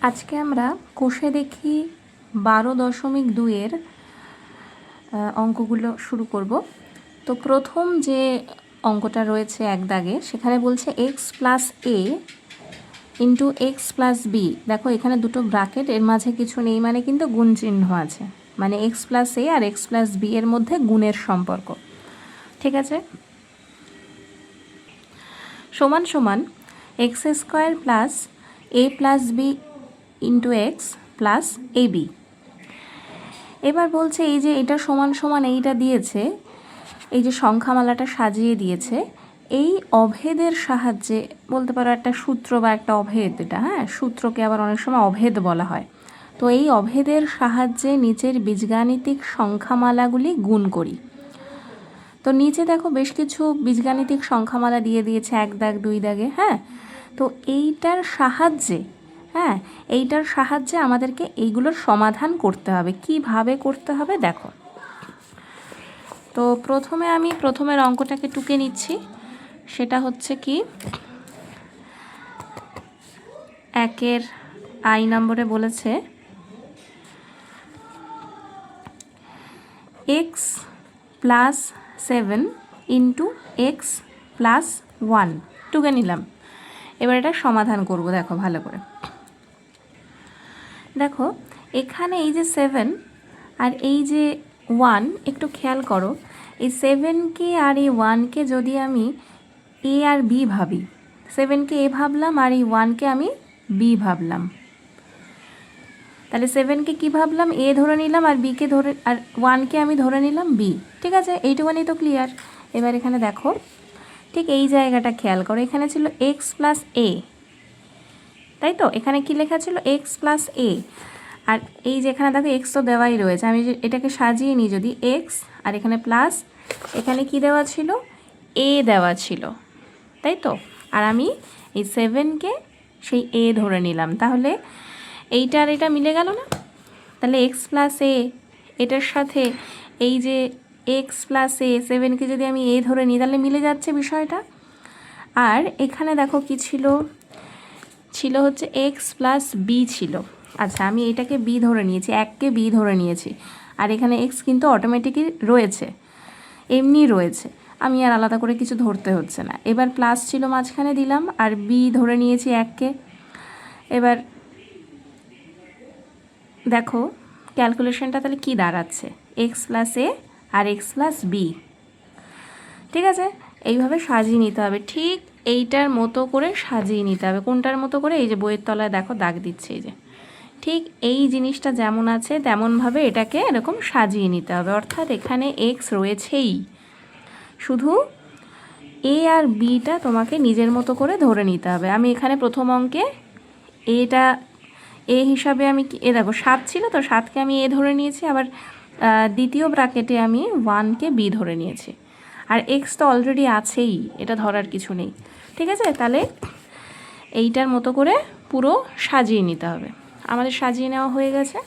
আজকে আমরা কোষে দেখি 12.2-এর অঙ্কগুলো শুরু করব। তো প্রথম যে অঙ্কটা রয়েছে এক দাগে, সেখানে বলছে এক্স প্লাস এ ইন্টু এক্স প্লাস বি। দেখো এখানে দুটো ব্র্যাকেট, এর মাঝে কিছু নেই, মানে কিন্তু গুণ চিহ্ন আছে, মানে এক্স প্লাস এ আর এক্স প্লাস বি এর মধ্যে গুণের সম্পর্ক। ঠিক আছে, সমান সমান x square plus a plus b into x plus a b. এবার বলছে এই যে এটা সমান সমান এইটা দিয়েছে, এই যে সংখ্যামালাটা সাজিয়ে দিয়েছে, এই অভেদের সাহায্যে, বলতে পারো একটা সূত্র বা একটা অভেদ, এটা হ্যাঁ, সূত্রকে আবার অনেক সময় অভেদ বলা হয়। তো এই অভেদের সাহায্যে নিচের বীজগাণিতিক সংখ্যামালাগুলি গুণ করি। তো নিচে দেখো বেশ কিছু বীজগাণিতিক সংখ্যামালা দিয়ে দিয়েছে, এক দাগ দুই দাগে। হ্যাঁ, তো এইটার সাহায্যে আমাদেরকে এইগুলোর সমাধান করতে হবে। কিভাবে করতে হবে দেখো। তো প্রথমে আমি প্রথমের অঙ্কটাকে টুকে নিচ্ছি। সেটা হচ্ছে কি, একের আই নম্বরে বলেছে x plus 7 into x plus 1 টুকে নিলাম। এবার এটা সমাধান করব। দেখো ভালো করে দেখো, এখানে এই যে 7 আর এই যে 1, একটু খেয়াল করো, এই 7কে আর এই 1কে যদি আমি এ আর বি ভাবি, 7কে এ ভাবলাম আর এই 1কে আমি বি ভাবলাম, তাহলে 7কে কী ভাবলাম, এ ধরে নিলাম, আর বিকে ধরে, আর 1কে আমি ধরে নিলাম বি। ঠিক আছে, এইটুকুনি তো ক্লিয়ার। এবার এখানে দেখো, ঠিক এই জায়গাটা খেয়াল করো, এখানে ছিল এক্স প্লাস এ, তাই তো? এখানে কি লেখা ছিল, এক্স প্লাস এ। আর এই যে এখানে দেখো এক্স তো দেওয়াই রয়েছে, আমি যে এটাকে সাজিয়ে নিই, যদি এক্স আর এখানে প্লাস, এখানে কি দেওয়া ছিল, এ দেওয়া ছিল, তাই তো? আর আমি এই 7কে সেই এ ধরে নিলাম, তাহলে এইটা আর এটা মিলে গেল না? তাহলে এক্স প্লাস এ, এটার সাথে এই যে এক্স প্লাস এ, 7কে যদি আমি এ ধরে নিই, তাহলে মিলে যাচ্ছে বিষয়টা। আর এখানে দেখো কি ছিল, ছিল হচ্ছে এক্স প্লাস বি ছিল। আচ্ছা, আমি এটাকে বি ধরে নিয়েছি, এককে বি ধরে নিয়েছি, আর এখানে এক্স কিন্তু অটোমেটিকই রয়েছে, এমনি রয়েছে, আমি আর আলাদা করে কিছু ধরতে হচ্ছে না। এবার প্লাস ছিল মাঝখানে দিলাম, আর বি ধরে নিয়েছি এককে। এবার দেখো ক্যালকুলেশনটা তাহলে কি দাঁড়াচ্ছে, এক্স প্লাস এ আর এক্স প্লাস বি। ঠিক আছে, এইভাবে সাজিয়ে নিতে হবে, ঠিক এইটার মতো করে সাজিয়ে নিতে হবে। কোনটার মতো করে, এই যে বইয়ের তলায় দেখো দাগ দিচ্ছে, এই যে ঠিক এই জিনিসটা যেমন আছে তেমনভাবে এটাকে এরকম সাজিয়ে নিতে হবে। অর্থাৎ এখানে এক্স রয়েছেই, শুধু এ আর বিটা তোমাকে নিজের মতো করে ধরে নিতে হবে। আমি এখানে প্রথম অঙ্কে এটা এ হিসাবে আমি এ দেখো 7 ছিল, তো 7কে আমি এ ধরে নিয়েছি, আবার দ্বিতীয় ব্র্যাকেটে আমি 1কে বি ধরে নিয়েছি, আর এক্স তো অলরেডি আছেই, এটা ধরার কিছু নেই। ঠিক আছে, তাহলে এইটার মতো করে পুরো সাজিয়ে নিতে হবে। আমাদের সাজিয়ে নেওয়া হয়ে গেছে,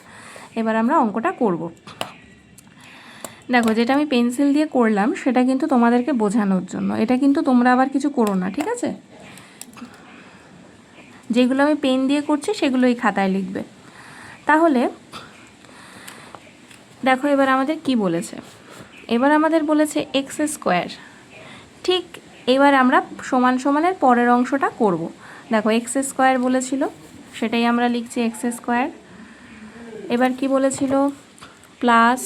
এবার আমরা অঙ্কটা করব। দেখো যেটা আমি পেন্সিল দিয়ে করলাম সেটা কিন্তু তোমাদেরকে বোঝানোর জন্য, এটা কিন্তু তোমরা আবার কিছু করো না, ঠিক আছে? যেগুলো আমি পেন দিয়ে করছি সেগুলো এই খাতায় লিখবে। তাহলে দেখো এবার আমাদের কি বলেছে, এবার আমাদের বলেছে এক্স স্কোয়ার। ঠিক এবার আমরা সমান সমানের পরের অংশটা করব। দেখো এক্স স্কোয়ার বলেছিল, সেটাই আমরা লিখছি এক্স স্কোয়ার। এবার কি বলেছিল, প্লাস,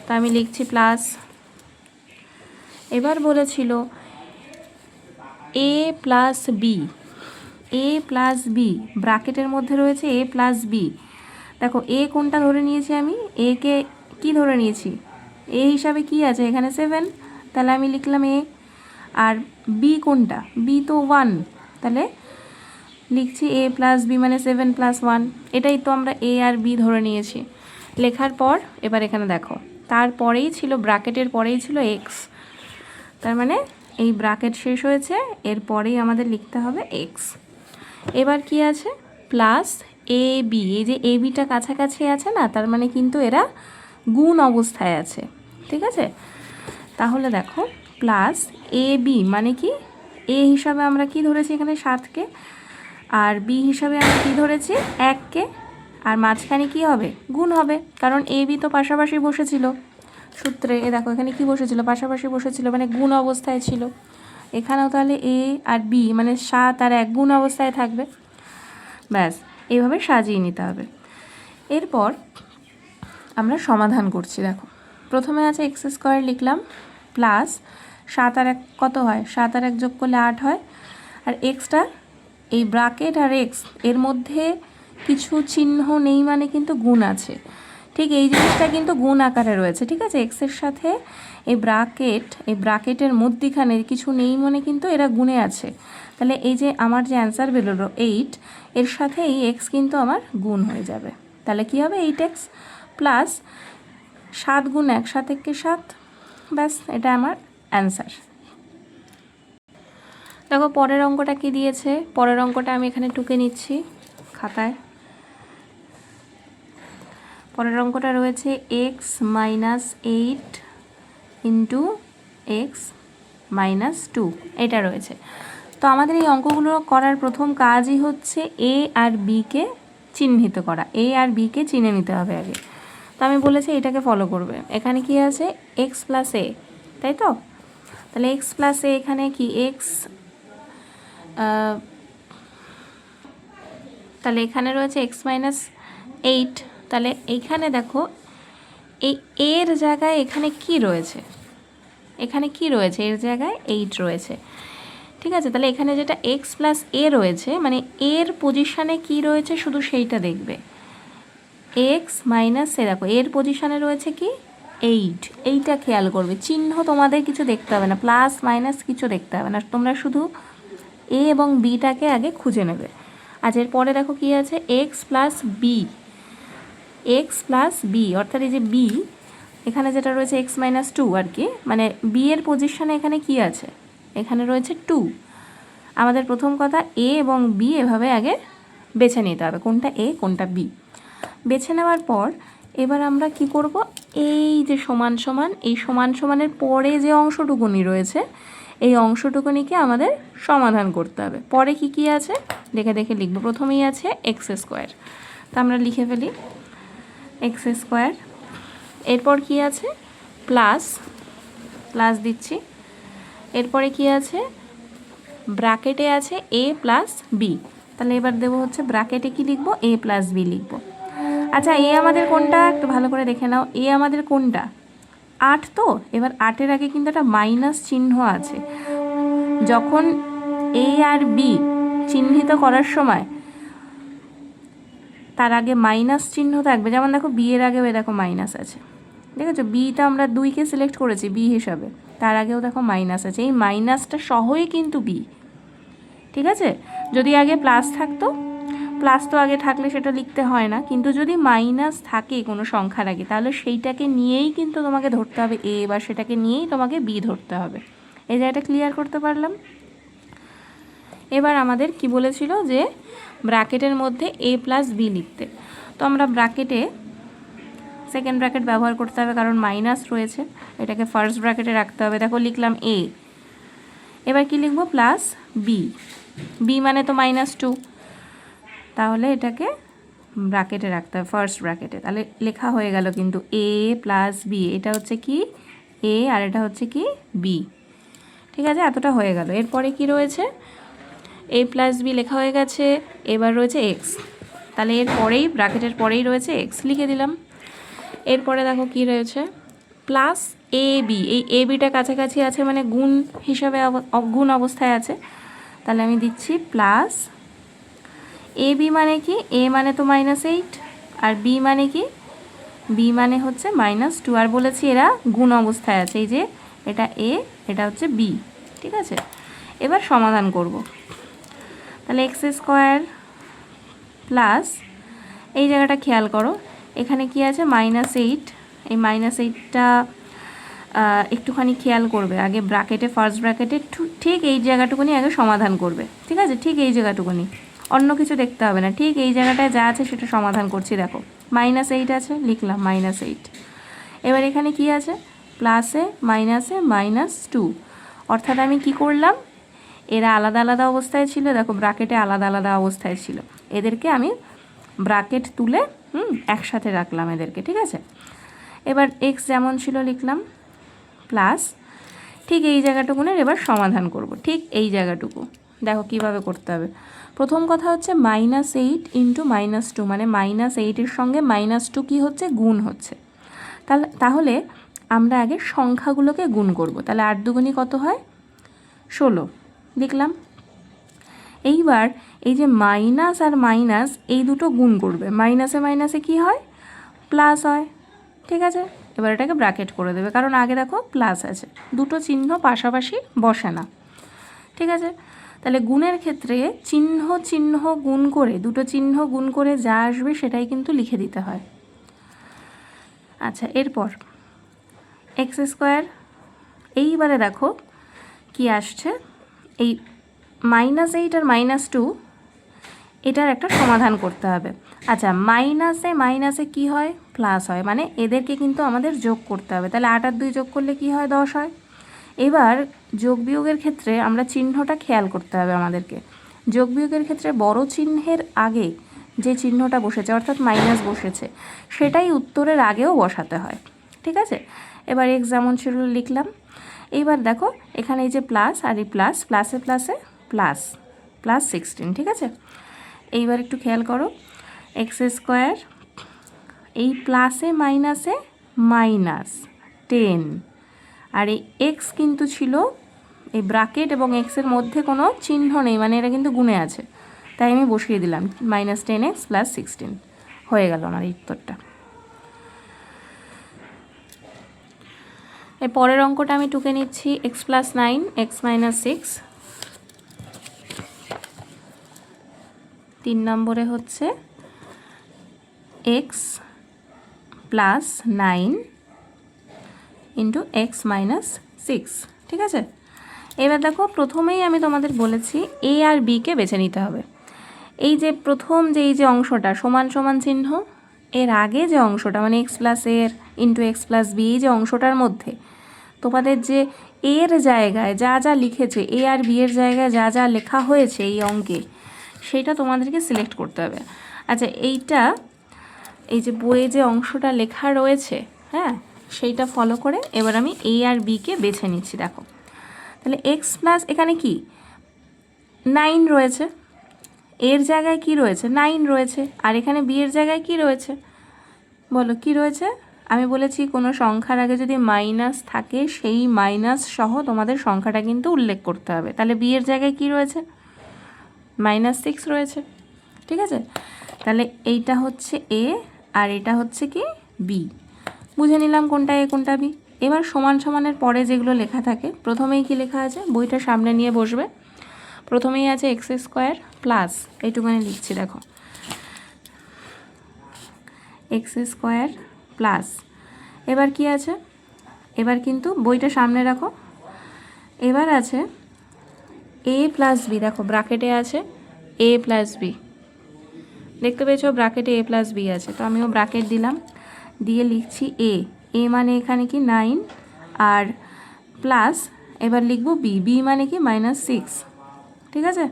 তা আমি লিখছি প্লাস। এবার বলেছিল এ প্লাস বি, এ প্লাস বি ব্র্যাকেটের মধ্যে রয়েছে এ প্লাস বি। দেখো এ কোনটা ধরে নিয়েছি, আমি একে কি ধরে নিয়েছি, এ হিসাবে কি আছে এখানে 7, তাহলে আমি লিখলাম এ। আর বি কোনটা, বি তো 1, তাহলে লিখছি এ প্লাস বি মানে 7 প্লাস 1। এটাই তো আমরা এ আর বি ধরে নিয়েছি। লেখার পর এবার এখানে দেখো, তারপরেই ছিল, ব্র্যাকেটের পরেই ছিল এক্স, তার মানে এই ব্র্যাকেট শেষ হয়েছে, এরপরেই আমাদের লিখতে হবে এক্স। এবার কি আছে, প্লাস এ বি, এই যে এ বিটা কাছাকাছি আছে না, তার মানে কিন্তু এরা গুণ অবস্থায় আছে। ঠিক আছে, তাহলে দেখো প্লাস এ বি মানে কি, এ হিসাবে আমরা কি ধরেছি এখানে 7কে, আর বি হিসাবে আমি কী ধরেছি 1কে, আর মাঝখানে কি হবে গুণ হবে, কারণ এ বি তো পাশাপাশি বসেছিল সূত্রে। দেখো এখানে কি বসেছিল, পাশাপাশি বসেছিল, মানে গুণ অবস্থায় ছিল। এখানেও তাহলে এ আর বি মানে 7 আর 1 গুণ অবস্থায় থাকবে। ব্যাস এইভাবে সাজিয়ে নিতে হবে। এরপর আমরা সমাধান করছি। দেখো প্রথমে আছে x² লিখলাম প্লাস 7 আর 1 কত হয়, 7 আর 1 যোগ করলে 8 হয়। আর এক্সটা এই ব্র্যাকেট আর এক্স এর মধ্যে কিছু চিহ্ন নেই মানে কিন্তু গুণ আছে, ঠিক এই জিনিসটা কিন্তু গুণ আকারে রয়েছে, ঠিক আছে। এক্সের সাথে এই ব্র্যাকেটের মধ্যিখানে কিছু নেই মানে কিন্তু এরা গুণে আছে। তাহলে এই যে আমার যে অ্যান্সার বেরোলো 8, এর সাথে এই এক্স কিন্তু আমার গুণ হয়ে যাবে। তাহলে কি হবে 8x প্লাস 7 গুণ 1 7 1 7, ব্যাস এটা আমার অ্যান্সার। দেখো পরের অঙ্কটা কি দিয়েছে, পরের অঙ্কটা আমি এখানে টুকে নিচ্ছি খাতায়। পরের অঙ্কটা রয়েছে x - 8 ইন্টু এক্স মাইনাস 2, এটা রয়েছে। তো আমাদের এই অঙ্কগুলো করার প্রথম কাজই হচ্ছে এ আর বিকে চিহ্নিত করা, এ আর বিকে চিনে নিতে হবে আগে। তো আমি বলেছি এটাকে ফলো করবে। এখানে কি আছে x প্লাস এ, তাই তো। তাহলে x প্লাস এ এখানে কি x, তাহলে এখানে রয়েছে x - 8। তাহলে এইখানে দেখো এই এর জায়গায় এখানে কি রয়েছে, এখানে কি রয়েছে এর জায়গায় 8 রয়েছে, ঠিক আছে। তাহলে এখানে যেটা x প্লাস এ রয়েছে মানে এর পজিশানে কি রয়েছে শুধু সেইটা দেখবে। x মাইনাস এ দেখো এর পজিশানে রয়েছে কি 8, এইটা খেয়াল করবে। চিহ্ন তোমাদের কিছু দেখতে হবে না, প্লাস মাইনাস কিছু দেখতে হবে না, তোমরা শুধু এ এবং বিটাকে আগে খুঁজে নেবে। আজ এরপরে দেখো কি আছে x plus B, x plus B অর্থাৎ এই যে বি এখানে যেটা রয়েছে x - 2 আর কি, মানে বি এর পজিশানে এখানে কি আছে, এখানে রয়েছে 2। আমাদের প্রথম কথা এ এবং বি এভাবে আগে বেছে নিতে হবে, কোনটা এ কোনটা বি। বেছে নেওয়ার পর এবার আমরা কি করব, এই যে সমান সমান, এই সমান সমানের পরে যে অংশটুকুনি রয়েছে এই অংশটুকুনিকে আমাদের সমাধান করতে হবে। পরে কি কি আছে দেখে দেখে লিখব। প্রথমেই আছে x², তা আমরা লিখে ফেলি x²। এরপর কি আছে প্লাস, প্লাস দিচ্ছি। এরপরে কি আছে ব্র্যাকেটে আছে a প্লাস বি, তাহলে এবার দেবো হচ্ছে ব্র্যাকেটে কি লিখব a প্লাস বি লিখব। আচ্ছা এ আমাদের কোনটা একটু ভালো করে দেখে নাও, এ আমাদের কোনটা 8, তো এবার 8-এর আগে কিন্তু একটা মাইনাস চিহ্ন আছে। যখন এ আর বি চিহ্নিত করার সময় তার আগে মাইনাস চিহ্ন থাকবে, যেমন দেখো বি এর আগেও দেখো মাইনাস আছে, দেখেছো বিটা আমরা 2কে সিলেক্ট করেছি বি হিসাবে, তার আগেও দেখো মাইনাস আছে, এই মাইনাসটা সহই কিন্তু বি, ঠিক আছে। যদি আগে প্লাস থাকতো, প্লাস তো আগে থাকলে সেটা লিখতে হয় না, কিন্তু যদি মাইনাস থাকে কোনো সংখ্যার আগে তাহলে সেইটাকে নিয়েই কিন্তু তোমাকে ধরতে হবে এ, বা সেটাকে নিয়েই তোমাকে বি ধরতে হবে। এই জায়গাটা ক্লিয়ার করতে পারলাম। এবার আমাদের কি বলেছিল যে ব্র্যাকেটের মধ্যে এ প্লাস বি লিখতে, তো আমরা ব্র্যাকেটে সেকেন্ড ব্র্যাকেট ব্যবহার করতে হবে কারণ মাইনাস রয়েছে, এটাকে ফার্স্ট ব্র্যাকেটে রাখতে হবে। দেখো লিখলাম এ, এবার কি লিখবো প্লাস বি, বি মানে তো -2, তাহলে এটাকে ব্র্যাকেটে রাখতে হবে ফার্স্ট ব্র্যাকেটে। তাহলে লেখা হয়ে গেল কিন্তু এ প্লাস বি, এটা হচ্ছে কি এ আর এটা হচ্ছে কি বি, ঠিক আছে। এতটা হয়ে গেল। এরপরে কি রয়েছে এ প্লাস বি লেখা হয়ে গেছে, এবার রয়েছে এক্স, তাহলে এর পরেই ব্র্যাকেটের পরেই রয়েছে এক্স, লিখে দিলাম। এরপরে দেখো কি রয়েছে প্লাস এ বি, এই এ বিটা কাছাকাছি আছে মানে গুণ হিসাবে গুণ অবস্থায় আছে, তাহলে আমি দিচ্ছি প্লাস এ বি মানে কি এ মানে তো -8 আর বি মানে কি বি মানে হচ্ছে -2, আর বলেছি এরা গুণ অবস্থায় আছে, এই যে এটা এ এটা হচ্ছে বি, ঠিক আছে। এবার সমাধান করব। তাহলে x² প্লাস এই জায়গাটা খেয়াল করো এখানে কি আছে -8, এই -8টা একটুখানি খেয়াল করবে আগে ব্র্যাকেটে ফার্স্ট ব্র্যাকেটে ঠিক এই জায়গাটুকুনি আগে সমাধান করবে, ঠিক আছে। ঠিক এই জায়গাটুকুনি, অন্য কিছু দেখতে হবে না, ঠিক এই জায়গাটায় যা আছে সেটা সমাধান করছি। দেখো -8 আছে লিখলাম -8, এবার এখানে কি আছে প্লাসে মাইনাসে -2, অর্থাৎ আমি কি করলাম এরা আলাদা আলাদা অবস্থায় ছিল, দেখো ব্র্যাকেটে আলাদা আলাদা অবস্থায় ছিল, এদেরকে আমি ব্র্যাকেট তুলে একসাথে রাখলাম এদেরকে, ঠিক আছে। এবার এক্স যেমন ছিল লিখলাম প্লাস, ঠিক এই জায়গাটুকুনের এবার সমাধান করব, ঠিক এই জায়গাটুকু দেখো কিভাবে করতে হবে। প্রথম কথা হচ্ছে -8 ইন্টু -2, মানে -8-এর সঙ্গে -2 কী হচ্ছে, গুণ হচ্ছে। তাহলে আমরা আগে সংখ্যাগুলোকে গুণ করব। তাহলে 8 দুগুণী কত হয়, 16 লিখলাম। এইবার এই যে মাইনাস আর মাইনাস এই দুটো গুণ করবে, মাইনাসে মাইনাসে কী হয়, প্লাস হয়, ঠিক আছে। এবার এটাকে ব্র্যাকেট করে দেবে, কারণ আগে দেখো প্লাস আছে, দুটো চিহ্ন পাশাপাশি বসে না, ঠিক আছে। তাহলে গুণের ক্ষেত্রে চিহ্ন চিহ্ন গুণ করে, দুটো চিহ্ন গুণ করে যা আসবে সেটাই কিন্তু লিখে দিতে হয়। আচ্ছা, এরপর x², এইবারে দেখো কি আসছে, এই -8 আর -2 এটার একটা সমাধান করতে হবে। আচ্ছা, মাইনাসে মাইনাসে কি হয়, প্লাস হয়, মানে এদেরকে কিন্তু আমাদের যোগ করতে হবে। তাহলে 8 আর 2 যোগ করলে কি হয়, 10 হয়। এবার যোগ বিয়োগের ক্ষেত্রে আমরা চিহ্নটা খেয়াল করতে হবে আমাদেরকে। যোগ বিয়োগের ক্ষেত্রে বড় চিহ্নের আগে যে চিহ্নটা বসেছে, অর্থাৎ মাইনাস বসেছে, সেটাই উত্তরের আগেও বসাতে হয়, ঠিক আছে। এবার এক্স যেমন ছিল লিখলাম। এইবার দেখো এখানে এই যে প্লাস আর এই প্লাস, প্লাসে প্লাসে প্লাস, +16, ঠিক আছে। এইবার একটু খেয়াল করো, x², এই প্লাসে মাইনাসে -10, আর এই এক্স কিন্তু ছিল এই ব্র্যাকেট এবং এক্সের মধ্যে কোনো চিহ্ন নেই, মানে এটা কিন্তু গুণে আছে, তাই আমি বসিয়ে দিলাম -10x + 16, হয়ে গেল আমার এই উত্তরটা। এর পরের অঙ্কটা আমি টুকে নিচ্ছি, x + 9 x - 6। 3 নম্বরে হচ্ছে x + 9 ইন্টু x - 6, ঠিক আছে। এবার দেখো প্রথমেই আমি তোমাদের বলেছি a আর b কে বেছে নিতে হবে। এই যে প্রথম যে এই যে অংশটা সমান সমান চিহ্ন, এর আগে যে অংশটা মানে x + a into x + b, এই যে অংশটার মধ্যে তোমাদের যে এর জায়গায় যা যা লিখেছে, a আর b এর জায়গায় যা যা লেখা হয়েছে এই অঙ্কে, সেটা তোমাদেরকে সিলেক্ট করতে হবে। আচ্ছা, এইটা এই যে বইয়ে যে অংশটা লেখা রয়েছে, হ্যাঁ, সেইটা ফলো করে এবার আমি a আর b কে বেছে নিচ্ছি। দেখো তাহলে x প্লাস এখানে কি 9 রয়েছে, এর জায়গায় কি রয়েছে, 9 রয়েছে, আর এখানে b এর জায়গায় কি রয়েছে, বলো কি রয়েছে। আমি বলেছি কোনো সংখ্যার আগে যদি মাইনাস থাকে সেই মাইনাস সহ তোমাদের সংখ্যাটা কিন্তু উল্লেখ করতে হবে। তাহলে b এর জায়গায় কি রয়েছে, -6 রয়েছে, ঠিক আছে। তাহলে এইটা হচ্ছে a আর এটা হচ্ছে কি b, বুঝে নিলাম কোনটা a কোনটা b। এবার সমান সমানের পরে যেগুলো লেখা থাকে, প্রথমেই কি লেখা আছে, বইটা সামনে নিয়ে বসবে, প্রথমেই আছে x² প্লাস, এইটুখানি লিখছি দেখো, x² প্লাস, এবার কি আছে, এবার কিন্তু বইটা সামনে রাখো, এবার আছে a + b, দেখো ব্র্যাকেটে আছে a + b, দেখতে পেয়েছো ব্র্যাকেটে a + b আছে, তো আমিও ব্র্যাকেট দিলাম, দিয়ে লিখছি a মানে এখানে কি 9 আর প্লাস, এবার লিখব b মানে কি -6, ঠিক আছে।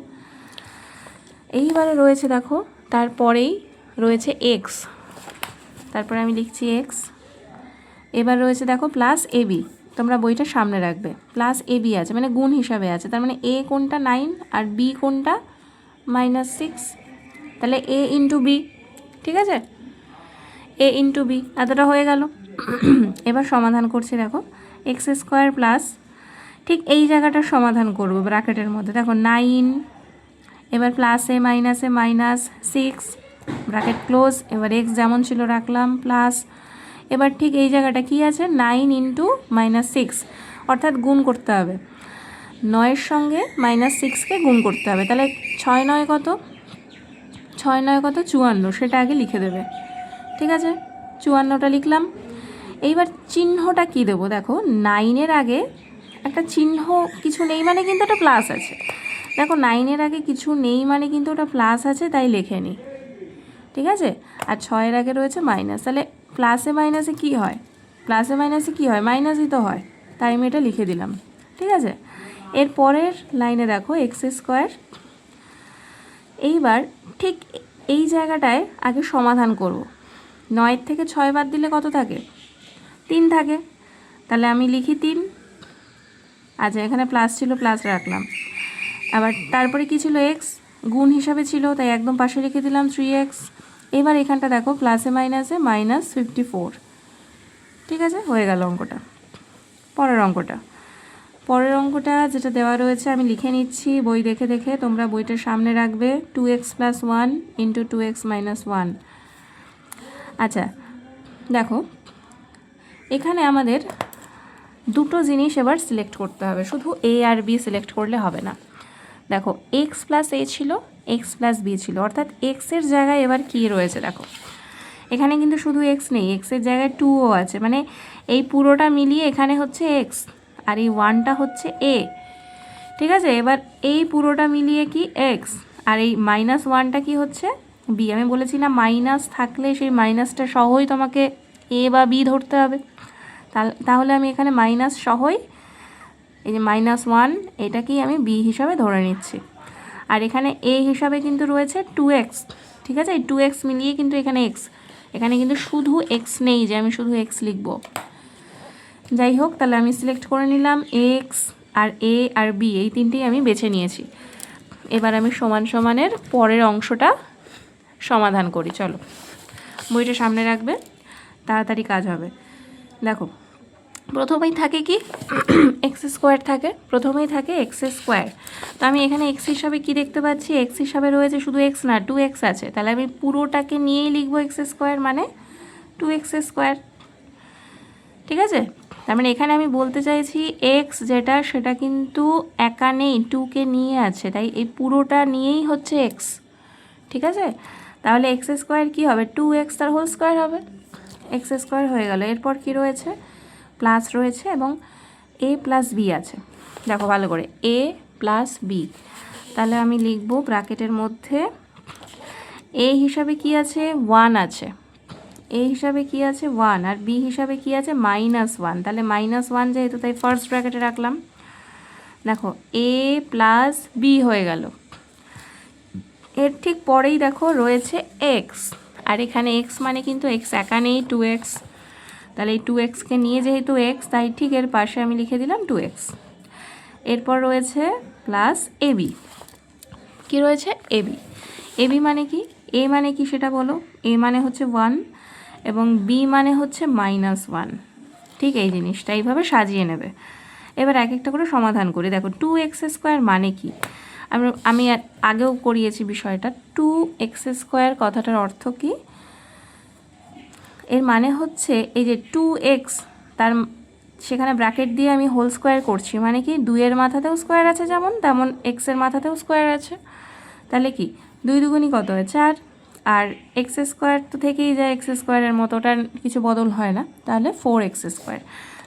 এইবারে রয়েছে দেখো তারপরেই রয়েছে x, তারপরে আমি লিখছি x, এবার রয়েছে দেখো +ab, তোমরা বইটা সামনে রাখবে, +ab আছে মানে গুণ হিসাবে আছে, তার মানে a কোনটা 9 আর b কোনটা -6, তাহলে a × b, ঠিক আছে, a × b, এতটা হয়ে গেল। এবার সমাধান করছি, দেখো x² প্লাস, ঠিক এই জায়গাটার সমাধান করব ব্র্যাকেটের মধ্যে, দেখো 9, এবার প্লাসে মাইনাসে -6, ব্র্যাকেট ক্লোজ, এবার x যেমন ছিল রাখলাম প্লাস, এবার ঠিক এই জায়গাটা কি আছে 9 × -6, অর্থাৎ গুণ করতে হবে, 9-এর সঙ্গে -6কে গুণ করতে হবে। তাহলে 6 9 কত, 6 9 কত 54, সেটা আগে লিখে দেবে, ঠিক আছে, 54টা লিখলাম। এইবার চিহ্নটা কি দেবো, দেখো 9-এর আগে একটা চিহ্ন কিছু নেই মানে কিন্তু ওটা প্লাস আছে, দেখো 9-এর আগে কিছু নেই মানে কিন্তু ওটা প্লাস আছে, তাই লিখে নিই, ঠিক আছে। আর 6-এর আগে রয়েছে মাইনাস, তাহলে প্লাসে মাইনাসে কি হয়, প্লাসে মাইনাসে কি হয়, মাইনাসই তো হয়, তাই আমি এটা লিখে দিলাম, ঠিক আছে। এর পরের লাইনে দেখো এক্স স্কোয়ার। এইবার ঠিক এই জায়গাটায় আগে সমাধান করব। 9 থেকে 6 বাদ দিলে কত থাকে? 3 থাকে। তাহলে আমি লিখি 3। আচ্ছা, এখানে প্লাস ছিল, প্লাস রাখলাম। আবার তারপরে কি ছিল? এক্স গুণ হিসাবে ছিল, তাই একদম পাশে রেখে দিলাম 3x। এবার এখানটা দেখো প্লাসে মাইনাসে -54। ঠিক আছে, হয়ে গেল অঙ্কটা। পরের অঙ্কটা যেটা দেওয়া রয়েছে আমি লিখে নিচ্ছি বই দেখে দেখে, তোমরা বইটার সামনে রাখবে। 2x + 1 × 2x - 1। আচ্ছা দেখো, এখানে আমাদের দুটো জিনিস এবার সিলেক্ট করতে হবে, শুধু a আর b সিলেক্ট করলে হবে না। দেখো x + a ছিল, x + b ছিল, অর্থাৎ x এর জায়গায় এবার কি রয়েছে দেখো, এখানে কিন্তু শুধু x নেই, x এর জায়গায় 2ও আছে, মানে এই পুরোটা মিলিয়ে এখানে হচ্ছে x আর এই 1টা হচ্ছে a। ঠিক আছে, এবার এই পুরোটা মিলিয়ে কি x আর এই -1টা কি হচ্ছে b। আমি বলেছি না মাইনাস থাকলে সেই মাইনাসটা সহই তোমাকে a বা b ধরতে হবে। তাহলে আমি এখানে মাইনাস সহই এই যে -1 এটাকেই আমি b হিসাবে ধরে নিচ্ছি। আর এখানে a হিসাবে কিন্তু রয়েছে 2x। ঠিক আছে, এই 2x মিলিয়ে কিন্তু এখানে x, এখানে কিন্তু শুধু x নেই যে আমি শুধু x লিখব। যাই হোক, তাহলে আমি সিলেক্ট করে নিলাম x R a R b, এই তিনটেই আমি বেছে নিয়েছি। এবার আমি সমান সমানের পরের অংশটা সমাধান করি। চলো, বইটা সামনে রাখবে, তাড়াতাড়ি কাজ হবে। দেখো প্রথমেই থাকে কি এক্স স্কোয়ার থাকে, প্রথমেই থাকে এক্স স্কোয়ার। তো আমি এখানে এক্স হিসাবে কি দেখতে পাচ্ছি? এক্স হিসাবে রয়েছে শুধু এক্স না, 2x আছে। তাহলে আমি পুরোটাকে নিয়েই লিখবো এক্স স্কোয়ার, মানে 2x স্কোয়ার। ঠিক আছে, তার মানে এখানে আমি বলতে চাইছি এক্স যেটা সেটা কিন্তু একা নেই, 2কে নিয়ে আছে, তাই এই পুরোটা নিয়েই হচ্ছে এক্স। ঠিক আছে, তাহলে এক্স স্কোয়ার কী হবে? 2x তার হোল স্কোয়ার হবে, এক্স স্কোয়ার হয়ে গেল। এরপর কি রয়েছে? প্লাস রয়েছে এবং a + b আছে। দেখো ভালো করে, a + b। তাহলে আমি লিখব ব্র্যাকেটের মধ্যে a হিসাবে কি আছে? 1 আছে, a হিসাবে কি আছে? 1, আর b হিসাবে কি আছে? -1। তাহলে -1 যেহেতু, তাই ফার্স্ট ব্র্যাকেটে রাখলাম। দেখো a + b হয়ে গেল। এর ঠিক পরেই দেখো রয়েছে x, আর এখানে x মানে কিন্তু x একা নেই, 2x। তাহলে এই 2xকে নিয়ে যেহেতু x, তাই ঠিক এর পাশে আমি লিখে দিলাম 2x। এরপর রয়েছে প্লাস ab। কি রয়েছে? ab। ab মানে কি? a মানে কি সেটা বলো? a মানে হচ্ছে 1 এবং b মানে হচ্ছে -1। ঠিক এই জিনিসটা এইভাবে সাজিয়ে নেবে। এবার এক একটা করে সমাধান করি। দেখো 2x² মানে কি? আমি আগেও করিয়েছি বিষয়টা। 2x² কথাটার অর্থ কি? এর মানে হচ্ছে এই যে 2x, তার সেখানে ব্র্যাকেট দিয়ে আমি হোল স্কোয়ার করছি, মানে কি 2-এর মাথাতেও স্কোয়ার আছে যেমন, তেমন এক্সের মাথাতেও স্কোয়ার আছে। তাহলে কি 2 দুগুণি কত হয়? 4। আর x² তো থেকেই যায় x²-এর মতো, ওটার কিছু বদল হয় না। তাহলে 4x²।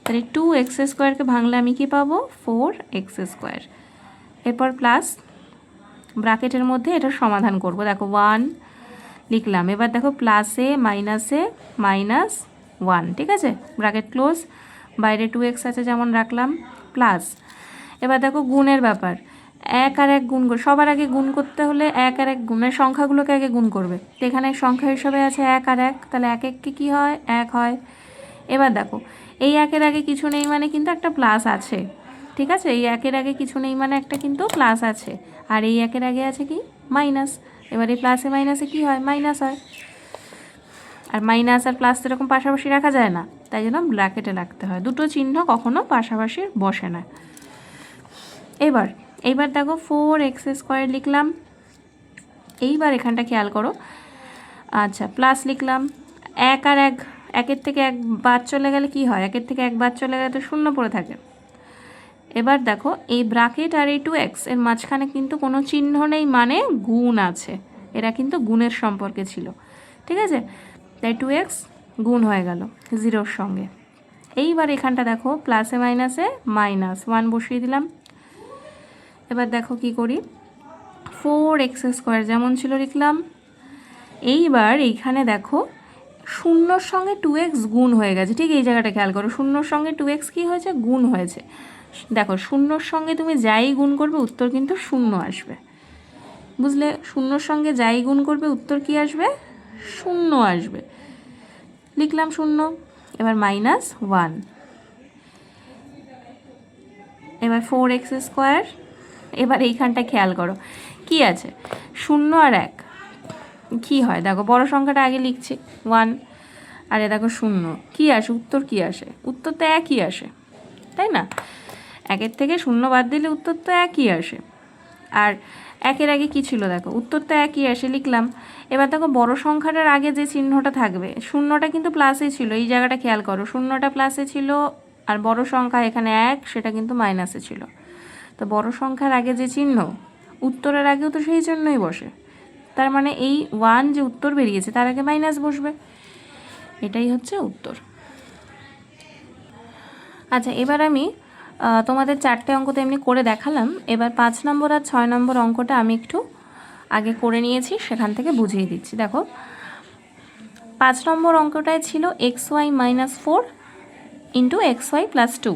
তাহলে 2x²কে ভাঙলে আমি কি পাবো? 4x²। এরপর প্লাস ব্র্যাকেটের মধ্যে এটার সমাধান করব। দেখো 1 লিখলাম। এবার দেখো প্লাসে মাইনাসে -1। ঠিক আছে, ব্র্যাকেট ক্লোজ, বাইরে 2x আছে যেমন রাখলাম, প্লাস। এবার দেখো গুণের ব্যাপার, 1 আর 1 গুণ করে, সবার আগে গুণ করতে হলে 1 আর 1 গুণের সংখ্যাগুলোকে আগে গুণ করবে। তো এখানে সংখ্যা হিসাবে আছে 1 আর 1, তাহলে 1 1 কি হয়? 1 হয়। এবার দেখো এই 1-এর আগে কিছু নেই মানে কিন্তু একটা প্লাস আছে। ঠিক আছে, এই 1-এর আগে কিছু নেই মানে একটা কিন্তু প্লাস আছে, আর এই 1-এর আগে আছে কি? মাইনাস। এবার এই প্লাসে মাইনাসে কি হয়? মাইনাস হয়। আর মাইনাস আর প্লাস এরকম পাশাপাশি রাখা যায় না, তাই জন্য ব্র্যাকেটে রাখতে হয়। দুটো চিহ্ন কখনো পাশাপাশি বসে না। এইবার দেখো 4x² লিখলাম। এইবার এখানটা খেয়াল করো, আচ্ছা প্লাস লিখলাম। 1 আর 1, 1-এর থেকে 1 বাদ চলে গেলে কি হয়? 1-এর থেকে 1 বাদ চলে গেলে তো 0 পড়ে থাকে। এবার দেখো এই ব্র্যাকেট আর এই 2x এর মাঝখানে কিন্তু কোনো চিহ্ন নেই, মানে গুণ আছে, এরা কিন্তু গুণের সম্পর্কে ছিল। ঠিক আছে, তাই 2x গুণ হয়ে গেল 0-র সঙ্গে। এইবার এখানটা দেখো প্লাসে মাইনাসে -1 বসিয়ে দিলাম। এবার দেখো কি করি, 4x² যেমন ছিল লিখলাম। এইবার এইখানে দেখো 0-র সঙ্গে 2x গুণ হয়ে গেছে। ঠিক এই জায়গাটা খেয়াল করো, 0-র সঙ্গে 2x কি হয়েছে? গুণ হয়েছে। দেখো শূন্যর সঙ্গে তুমি যাই গুণ করবে উত্তর কিন্তু শূন্য আসবে, বুঝলে? শূন্যর সঙ্গে যাই গুণ করবে উত্তর কি আসবে? শূন্য আসবে। লিখলাম শূন্য। এবার -1, এবার 4x²। এবার এইখানটা খেয়াল করো কি আছে, 0 আর 1 কি হয় দেখো, বড় সংখ্যাটা আগে লিখছি 1, আর এ দেখো 0, কি আসে উত্তর? কি আসে উত্তর? তো একই আসে, তাই না? 1-এর থেকে 0 বাদ দিলে উত্তর তো একই আসে। আর 1-এর আগে কি ছিল দেখো, উত্তর তো একই আসে, লিখলাম। এবার দেখো বড় সংখ্যাটার আগে যে চিহ্নটা থাকবে, 0টা কিন্তু প্লাসে ছিল, এই জায়গাটা খেয়াল করো, 0টা প্লাসে ছিল, আর বড় সংখ্যা এখানে 1 সেটা কিন্তু মাইনাসে ছিল। তো বড় সংখ্যার আগে যে চিহ্ন, উত্তরের আগেও তো সেই জন্যই বসে, তার মানে এই 1 যে উত্তর বেরিয়েছে তার আগে মাইনাস বসবে, এটাই হচ্ছে উত্তর। আচ্ছা, এবার আমি তোমাদের 4টে অঙ্ক তো এমনি করে দেখালাম। এবার 5 নম্বর আর 6 নম্বর অঙ্কটা আমি একটু আগে করে নিয়েছি, সেখান থেকে বুঝিয়ে দিচ্ছি। দেখো 5 নম্বর অঙ্কটায় ছিল xy - 4 × xy + 2।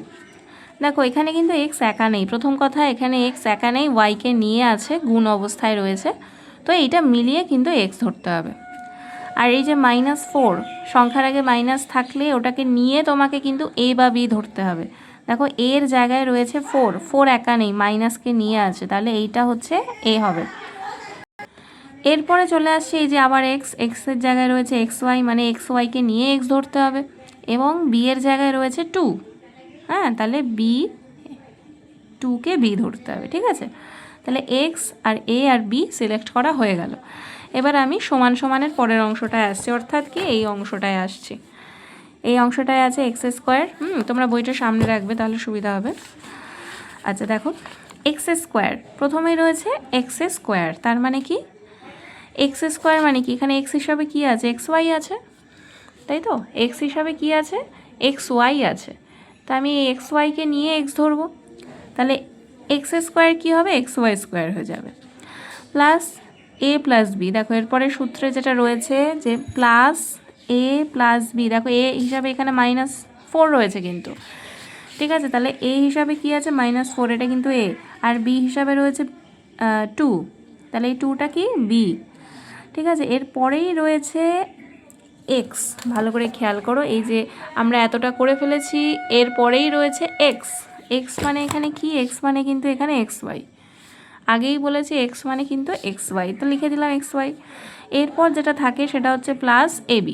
দেখো এখানে কিন্তু এক্স একা নেই, প্রথম কথা এখানে এক্স একা নেই, ওয়াইকে নিয়ে আছে, গুণ অবস্থায় রয়েছে, তো এইটা মিলিয়ে কিন্তু এক্স ধরতে হবে। আর এই যে -4 সংখ্যার আগে মাইনাস থাকলে ওটাকে নিয়ে তোমাকে কিন্তু এ বা বি ধরতে হবে। দেখো এর জায়গায় রয়েছে 4 একা নেই, মাইনাসকে নিয়ে আছে, তাহলে এইটা হচ্ছে এ হবে। এরপরে চলে আসছে এই যে আবার এক্সের জায়গায় রয়েছে xy, মানে xyকে নিয়ে এক্স ধরতে হবে, এবং বি এর জায়গায় রয়েছে 2, হ্যাঁ, তাহলে B2কে বি ধরতে হবে, ঠিক আছে? তাহলে এক্স আর এ আর বি সিলেক্ট করা হয়ে গেল। এবার আমি সমান সমানের পরের অংশটায় আসছি, অর্থাৎ কি এই অংশটায় আসছি। এই অংশটায় আছে x², তোমরা বইটা সামনে রাখবে তাহলে সুবিধা হবে। আচ্ছা দেখো x², প্রথমেই রয়েছে x², তার মানে কি x² মানে কি, এখানে x হিসাবে কি আছে, xy আছে, তাই তো? x হিসাবে কি আছে, xy আছে, তা আমি এই xyকে নিয়ে x ধরবো, তাহলে x² কি হবে, xy² হয়ে যাবে, প্লাস a + b। দেখো এরপরে সূত্রে যেটা রয়েছে যে প্লাস a + b, দেখো a হিসাবে এখানে -4 রয়েছে কিন্তু, ঠিক আছে? তাহলে a হিসাবে কি আছে, -4, এটা কিন্তু a, আর b হিসাবে রয়েছে 2, তাহলে এই 2টা কি, b, ঠিক আছে? এরপরেই রয়েছে x, ভালো করে খেয়াল করো, এই যে আমরা এতটা করে ফেলেছি, এরপরেই রয়েছে x মানে এখানে কি, x মানে কিন্তু এখানে xy, আগেই বলেছি x মানে কিন্তু xy, তো লিখে দিলাম xy। এরপর যেটা থাকে সেটা হচ্ছে +ab,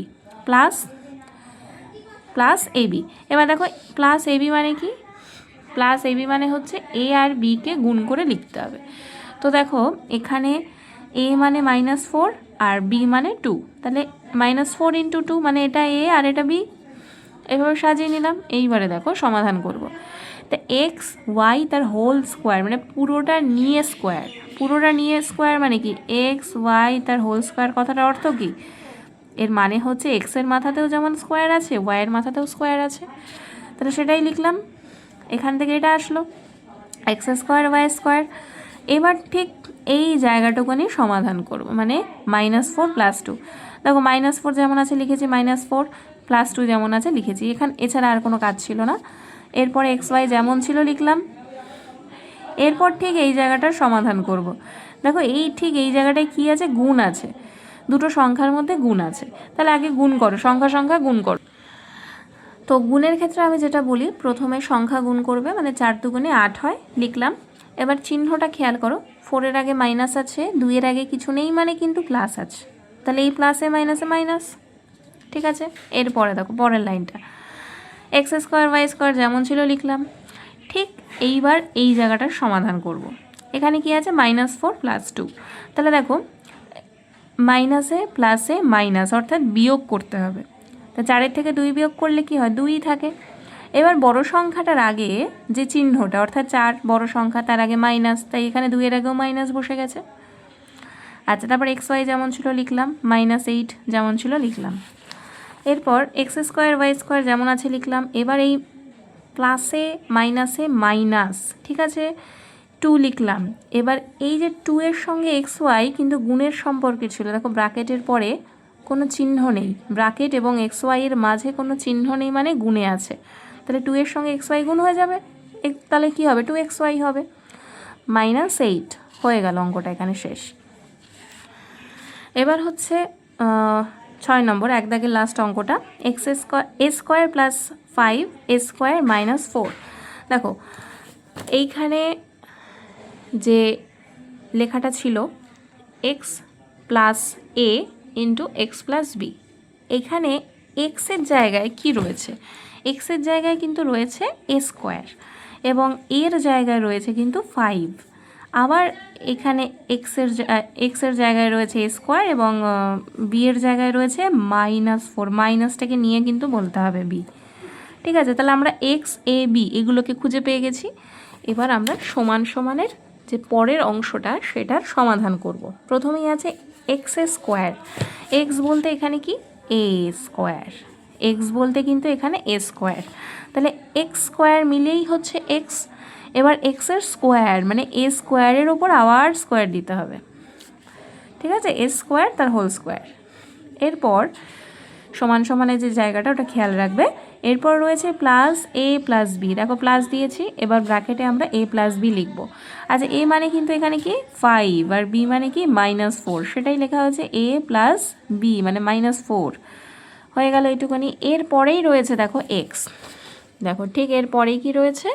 প্লাস ab। এবার দেখো +ab মানে কি, +ab মানে হচ্ছে a আর b কে গুণ করে লিখতে হবে। তো দেখো এখানে a মানে -4 আর b মানে 2, তাহলে -4 × 2 মানে এটা a আর এটা b, এভাবে সাজিয়ে নিলাম। এইবারে দেখো সমাধান করব। তো এক্স ওয়াই তার হোল স্কোয়ার, মানে পুরোটা নিয়ে স্কোয়ার মানে কি, এক্স ওয়াই তার হোল স্কোয়ার, কথাটার অর্থ কি, এর মানে হচ্ছে এক্সের মাথাতেও যেমন স্কোয়ার আছে, ওয়াইয়ের মাথাতেও স্কোয়ার আছে, তাহলে সেটাই লিখলাম। এখান থেকে এটা আসলো x² y²। এবার ঠিক এই জায়গাটুকুনি সমাধান করব, মানে -4 + 2। দেখো -4 যেমন আছে লিখেছি, -4 + 2 যেমন আছে লিখেছি, এছাড়া আর কোনো কাজ ছিল না। এরপরে xy যেমন ছিল লিখলাম। এরপর ঠিক এই জায়গাটার সমাধান করব। দেখো ঠিক এই জায়গাটায় কি আছে, গুণ আছে, দুটো সংখ্যার মধ্যে গুণ আছে, তাহলে আগে গুণ করো, সংখ্যা গুণ করো। তো গুণের ক্ষেত্রে আমি যেটা বলি, প্রথমে সংখ্যা গুণ করবে, মানে 4 × 2 = 8 হয়, লিখলাম। এবার চিহ্নটা খেয়াল করো, 4-এর আগে মাইনাস আছে, 2-এর আগে কিছু নেই মানে কিন্তু প্লাস আছে, তাহলে এই প্লাসে মাইনাসে মাইনাস, ঠিক আছে? এরপরে দেখো পরের লাইনটা x² y² যেমন ছিল লিখলাম। ঠিক এইবার এই জায়গাটার সমাধান করব। এখানে কি আছে, -4 + 2, তাহলে দেখো মাইনাসে প্লাসে মাইনাস, অর্থাৎ বিয়োগ করতে হবে। তা 4-এর থেকে 2 বিয়োগ করলে কি হয়, 2ই থাকে। এবার বড় সংখ্যাটার আগে যে চিহ্নটা, অর্থাৎ 4 বড় সংখ্যা, তার আগে মাইনাস, তাই এখানে 2-এর আগেও মাইনাস বসে গেছে। আচ্ছা, তারপর xy যেমন ছিল লিখলাম, -8 যেমন ছিল লিখলাম। এরপর x² y² যেমন আছে লিখলাম। এবার এই প্লাসে মাইনাসে মাইনাস, ঠিক আছে, 2 লিখলাম। এবার এই যে 2-এর সঙ্গে xy কিন্তু গুণের সম্পর্কে ছিল, দেখো ব্র্যাকেটের পরে কোনো চিহ্ন নেই, ব্র্যাকেট এবং xy এর মাঝে কোনো চিহ্ন নেই, মানে গুণে আছে, তাহলে 2-এর সঙ্গে xy গুণ হয়ে যাবে, তাহলে কী হবে 2xy হবে, -8 হয়ে গেল অঙ্কটা এখানে শেষ। এবার হচ্ছে 6 নম্বর এক দাগের লাস্ট অঙ্কটা, a² + 5a² - 4। দেখো এইখানে যে লেখাটা ছিল x + a × x + b, এখানে এক্সের জায়গায় কি রয়েছে, এক্সের জায়গায় কিন্তু রয়েছে a² এবং এর জায়গায় রয়েছে কিন্তু 5। আবার এখানে এক্সের জায়গায় রয়েছে a² এবং বি এর জায়গায় রয়েছে -4, মাইনাসটাকে নিয়ে কিন্তু বলতে হবে b। ঠিক আছে, তাহলে আমরা x a b এগুলোকে খুঁজে পেয়ে গেছি। এবার আমরা সমান সমানের যে পরের অংশটা সেটার সমাধান করব। প্রথমেই আছে x², x বলতে এখানে কি a², x বলতে কিন্তু এখানে a², তাহলে x² মিলেই হচ্ছে x। এবার এক্সের স্কোয়ার মানে a² ওপর আবার স্কোয়ার দিতে হবে, ঠিক আছে, a² তার হোল স্কোয়ার। এরপর সমান সমানের যে জায়গাটা ওটা খেয়াল রাখবে। এরপর রয়েছে +a + b, দেখো প্লাস দিয়েছি, এবার ব্র্যাকেটে আমরা a + b লিখব। আচ্ছা a মানে কিন্তু এখানে কি 5 আর b মানে কি -4, সেটাই লেখা হয়েছে a + b মানে -4 হয়ে গেল এইটুকুনি। এরপরেই রয়েছে দেখো x, দেখো ঠিক এরপরেই কি রয়েছে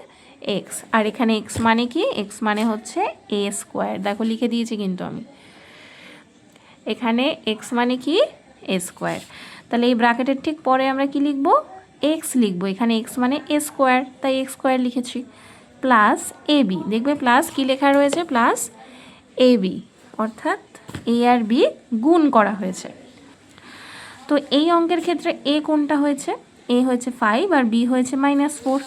x, আর এখানে x মানে কি, x মানে হচ্ছে a², দেখো লিখে দিয়েছি কিন্তু আমি এখানে x মানে কি a²। তাহলে এই ব্র্যাকেটের ঠিক পরে আমরা কি লিখব, x লিখব, এখানে x মানে a², তাই x² লিখেছি, +ab, দেখবে প্লাস কি লেখা রয়েছে +ab, অর্থাৎ a আর b গুণ করা হয়েছে। তো এই অঙ্কের ক্ষেত্রে a কোনটা হয়েছে, a হয়েছে 5 আর b হয়েছে -4,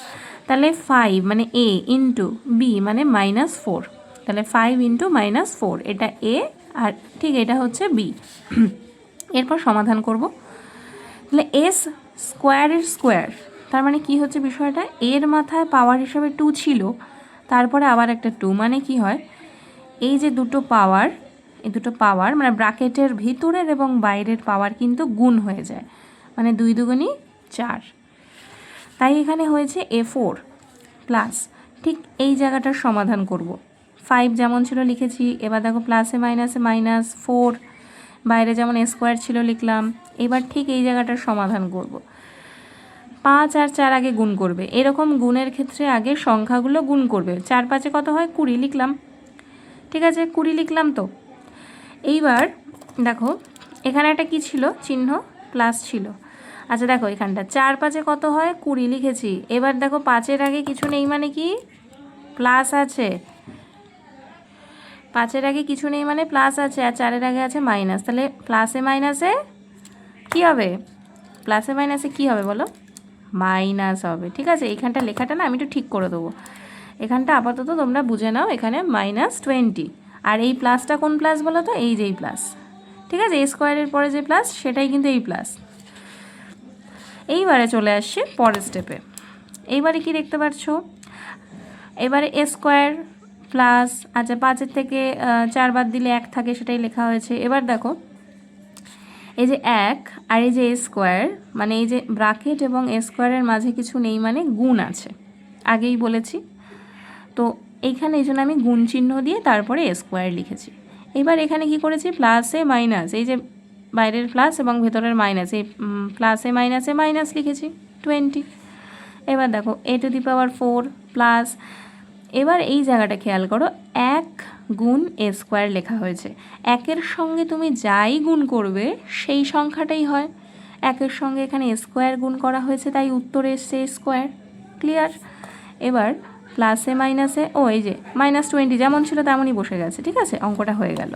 তাহলে 5 মানে a ইন্টু b মানে -4, তাহলে 5 × -4 এটা a আর ঠিক এটা হচ্ছে b। এরপর সমাধান করব, তাহলে s² এর স্কোয়ার, তার মানে কি হচ্ছে বিষয়টা, এর মাথায় পাওয়ার হিসাবে 2 ছিল, তারপরে আবার একটা 2, মানে কি হয় এই যে দুটো পাওয়ার, এই দুটো পাওয়ার মানে ব্র্যাকেটের ভিতরের এবং বাইরের পাওয়ার কিন্তু গুণ হয়ে যায়, মানে 2 × 2 = 4, তাই এখানে হয়েছে a4 প্লাস, ঠিক এই জায়গাটার সমাধান করব। 5 যেমন ছিল লিখেছি, এবার দেখো প্লাসে মাইনাসে -4, বাইরে যেমন a² ছিল লিখলাম, এবার ঠিক এই জায়গাটার সমাধান করব। 5 আর 4 আগে গুণ করবে, এরকম গুণের ক্ষেত্রে আগে সংখ্যাগুলো গুণ করবে। 4 × 5 কত হয় 20 লিখলাম, ঠিক আছে 20 লিখলাম। তো এইবার দেখো এখানে একটা কি ছিল চিহ্ন, প্লাস ছিল। আচ্ছা দেখো এখানটা 4 × 5 কত হয় 20 লিখেছি, এবার দেখো 5-এর আগে কিছু নেই মানে কি প্লাস আছে, 5-এর আগে কিছু নেই মানে প্লাস আছে, আর 4-এর আগে আছে মাইনাস, তাহলে প্লাসে মাইনাসে কী হবে, প্লাসে মাইনাসে কী হবে বলো, মাইনাস হবে। ঠিক আছে, এইখানটা লেখাটা না আমি একটু ঠিক করে দেবো, এখানটা আপাতত তোমরা বুঝে নাও, এখানে -20, আর এই প্লাসটা কোন প্লাস বলো তো, এই যেই প্লাস, ঠিক আছে, a² পরে যে প্লাস সেটাই কিন্তু এই প্লাস। এইবারে চলে আসছে পরের স্টেপে, এইবারে কি দেখতে পাচ্ছ, এবারে a² প্লাস, আচ্ছা 5-এর থেকে 4 বাদ দিলে 1 থাকে, সেটাই লেখা হয়েছে। এবার দেখো এই যে 1 আর এই যে a², মানে এই যে ব্র্যাকেট এবং a² এর মাঝে কিছু নেই মানে গুণ আছে, আগেই বলেছি। তো এইখানে এই জন্য আমি গুণ চিহ্ন দিয়ে তারপরে a² লিখেছি। এবার এখানে কি করেছি, প্লাসে মাইনাস, এই যে বাইরের প্লাস এবং ভেতরের মাইনাস, এই প্লাসে মাইনাসে মাইনাস লিখেছি 20। এবার দেখো a⁴ প্লাস, এবার এই জায়গাটা খেয়াল করো, 1 গুণ a² লেখা হয়েছে, 1-এর সঙ্গে তুমি যাই গুণ করবে সেই সংখ্যাটাই হয়, 1-এর সঙ্গে এখানে a² গুণ করা হয়েছে, তাই উত্তরে এসছে a², ক্লিয়ার। এবার প্লাসে মাইনাসে, ও এই যে -20 যেমন ছিল তেমনই বসে গেছে, ঠিক আছে, অঙ্কটা হয়ে গেল।